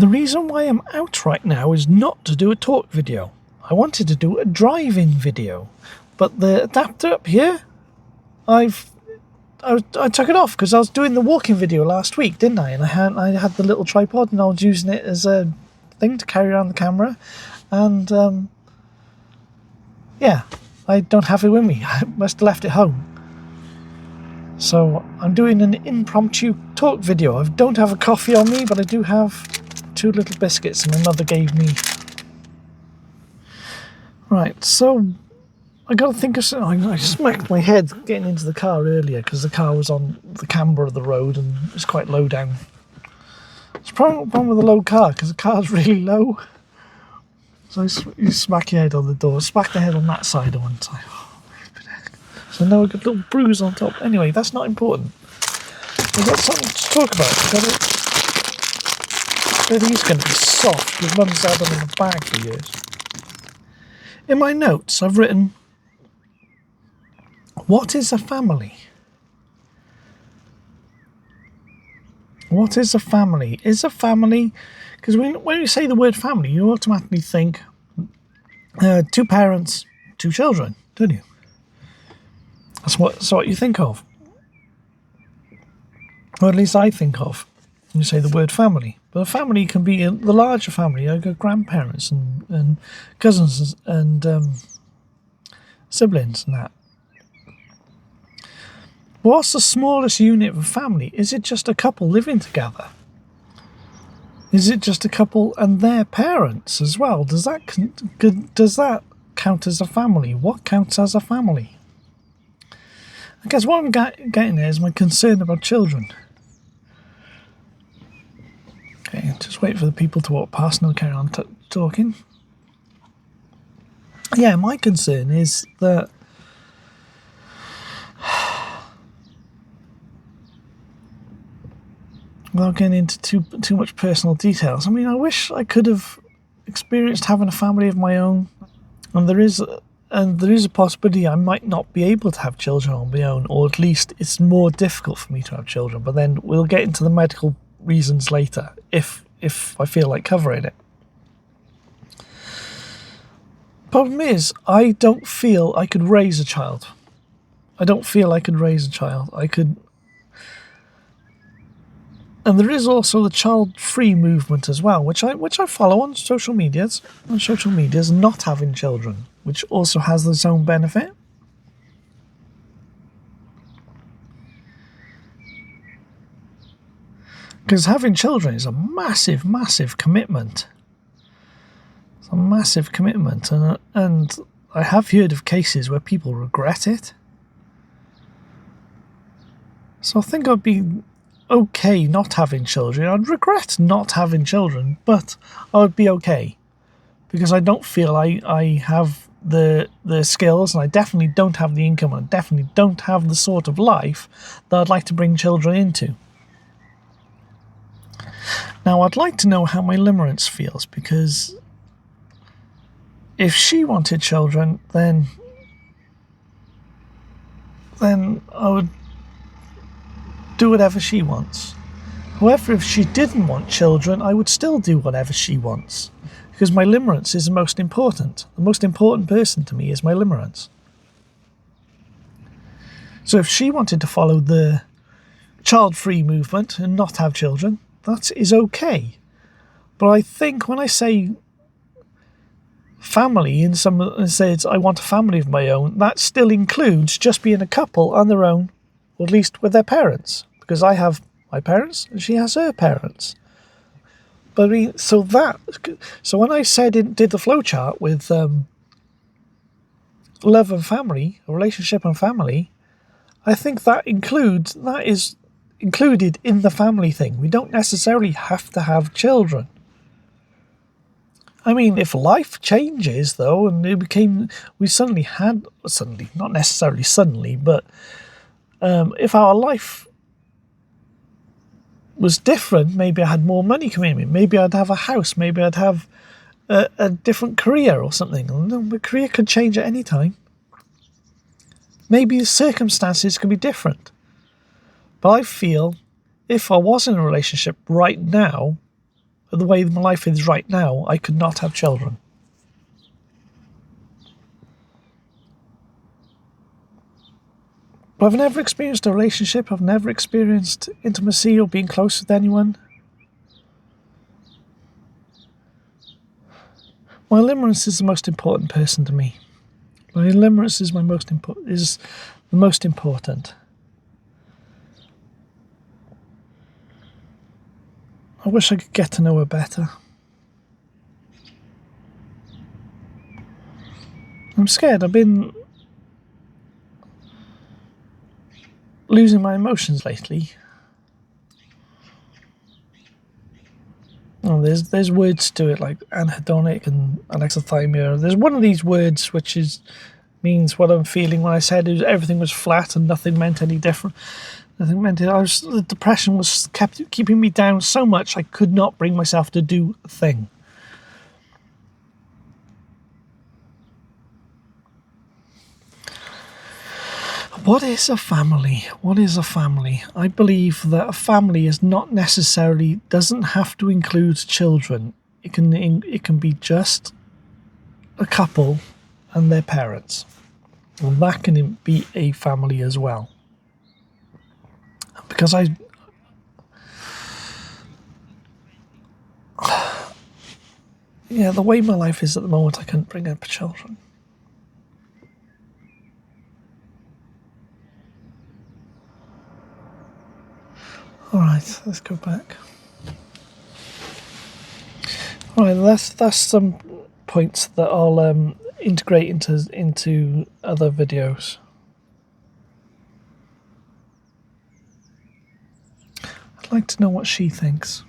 The reason why I'm out right now is not to do a talk video. I wanted to do a drive-in video, but the adapter up here, I took it off because I was doing the walking video last week, didn't I? And I had the little tripod and I was using it as a thing to carry around the camera, and yeah, I don't have it with me. I must have left it home. So I'm doing an impromptu talk video. I don't have a coffee on me, but I do have 2 little biscuits my mother gave me. Right, so I got to think of something. I smacked my head getting into the car earlier because the car was on the camber of the road and it's quite low down. It's a problem with a low car because the car's really low. So you smack your head on the door, smack the head on that side on one side. So now I've got a little bruise on top. Anyway, that's not important. I've got something to talk about. I think it's going to be soft because Mum's had them in a bag for years. In my notes, I've written, what is a family? What is a family? Is a family... Because when you say the word family, you automatically think 2 parents, 2 children, don't you? That's what you think of. Or at least I think of when you say the word family. But a family can be the larger family. I've got grandparents and cousins and siblings and that. What's the smallest unit of a family? Is it just a couple living together? Is it just a couple and their parents as well? Does that count as a family? What counts as a family? I guess what I'm getting there is my concern about children. Okay, just wait for the people to walk past and I'll carry on talking. Yeah, my concern is that without getting into too much personal details, I mean, I wish I could have experienced having a family of my own, and there is a possibility I might not be able to have children on my own, or at least it's more difficult for me to have children. But then we'll get into the medical reasons later if I feel like covering it. Problem is, I don't feel I could raise a child. I could. And there is also the child-free movement as well, which I follow on social medias. On social medias, not having children, which also has its own benefit. Because having children is a massive, massive commitment. It's a massive commitment, and I have heard of cases where people regret it. So I think I'd be okay not having children. I'd regret not having children, but I would be okay because I don't feel I have the skills, and I definitely don't have the income, and I definitely don't have the sort of life that I'd like to bring children into. Now, I'd like to know how my limerence feels, because if she wanted children, then I would do whatever she wants. However, if she didn't want children, I would still do whatever she wants, because my limerence is the most important. The most important person to me is my limerence. So if she wanted to follow the child-free movement and not have children, that is okay. But I think when I say family, and someone says I want a family of my own, that still includes just being a couple on their own, or at least with their parents. Because I have my parents and she has her parents. But I mean, so when I did the flowchart with love and family, a relationship and family, I think that is included in the family thing. We don't necessarily have to have children. I mean, if life changes though, and not necessarily suddenly, but if our life was different, maybe I had more money coming in, maybe I'd have a house, maybe I'd have a different career or something. My career could change at any time. Maybe the circumstances could be different. But I feel if I was in a relationship right now, the way my life is right now, I could not have children. But I've never experienced a relationship. I've never experienced intimacy or being close with anyone. My limerence is the most important person to me. My limerence is the most important. I wish I could get to know her better. I'm scared. I've been losing my emotions lately. Oh, there's words to it like anhedonic and alexithymia. There's one of these words which means what I'm feeling when I said everything was flat and nothing meant any different. Nothing meant it. The depression was keeping me down so much I could not bring myself to do a thing. What is a family? What is a family? I believe that a family doesn't have to include children. It can be just a couple and their parents, and that can be a family as well. Because the way my life is at the moment, I couldn't bring up children. Alright, let's go back. Alright, that's some points that I'll integrate into other videos. I'd like to know what she thinks.